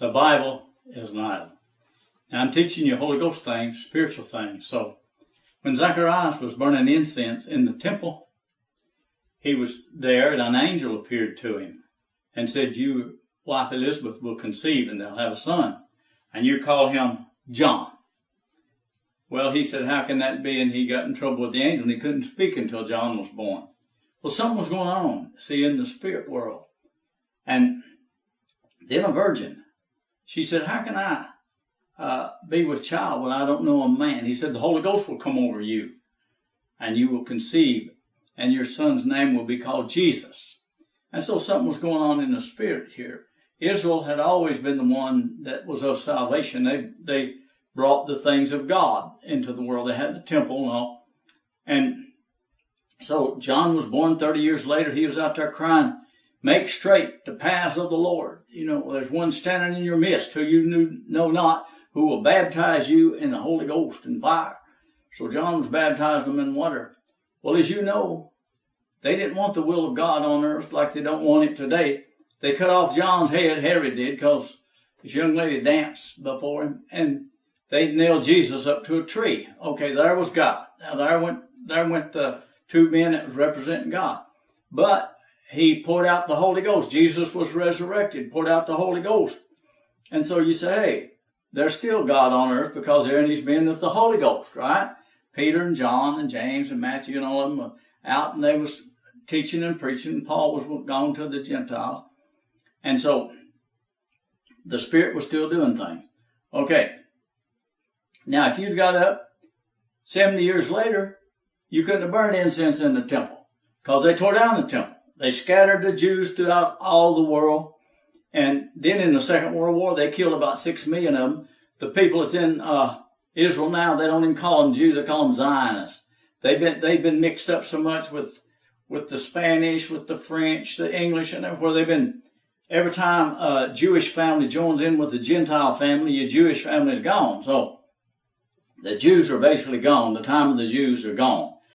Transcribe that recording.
the Bible is an idol. Now I'm teaching you Holy Ghost things, spiritual things. So when Zacharias was burning incense in the temple, he was there and an angel appeared to him and said, your wife Elizabeth will conceive and they'll have a son. And you call him John. Well, he said, how can that be? And he got in trouble with the angel and he couldn't speak until John was born. Well, something was going on, see, in the spirit world. And then a virgin, she said, how can I be with child when I don't know a man? He said, the Holy Ghost will come over you and you will conceive and your son's name will be called Jesus. And so something was going on in the spirit here. Israel had always been the one that was of salvation. They brought the things of God into the world. They had the temple and all. And so John was born 30 years later. He was out there crying, make straight the paths of the Lord. You know, there's one standing in your midst who you know not, who will baptize you in the Holy Ghost and fire. So John was baptizing them in water. Well, as you know, they didn't want the will of God on earth like they don't want it today. They cut off John's head, Herod did, because this young lady danced before him, and they nailed Jesus up to a tree. Okay, there was God. Now there went the two men that was representing God. But he poured out the Holy Ghost. Jesus was resurrected, poured out the Holy Ghost. And so you say, hey, there's still God on earth because there and he's been with the Holy Ghost, right? Peter and John and James and Matthew and all of them were out and they was teaching and preaching. Paul was gone to the Gentiles. And so the Spirit was still doing things. Okay. Now, if you'd got up 70 years later, you couldn't have burned incense in the temple because they tore down the temple. They scattered the Jews throughout all the world. And then in the Second World War, they killed about 6 million of them. The people that's in Israel now, they don't even call them Jews, they call them Zionists. They've been mixed up so much with the Spanish, with the French, the English, and everywhere they've been. Every time a Jewish family joins in with the Gentile family, your Jewish family is gone. So the Jews are basically gone. The time of the Jews are gone.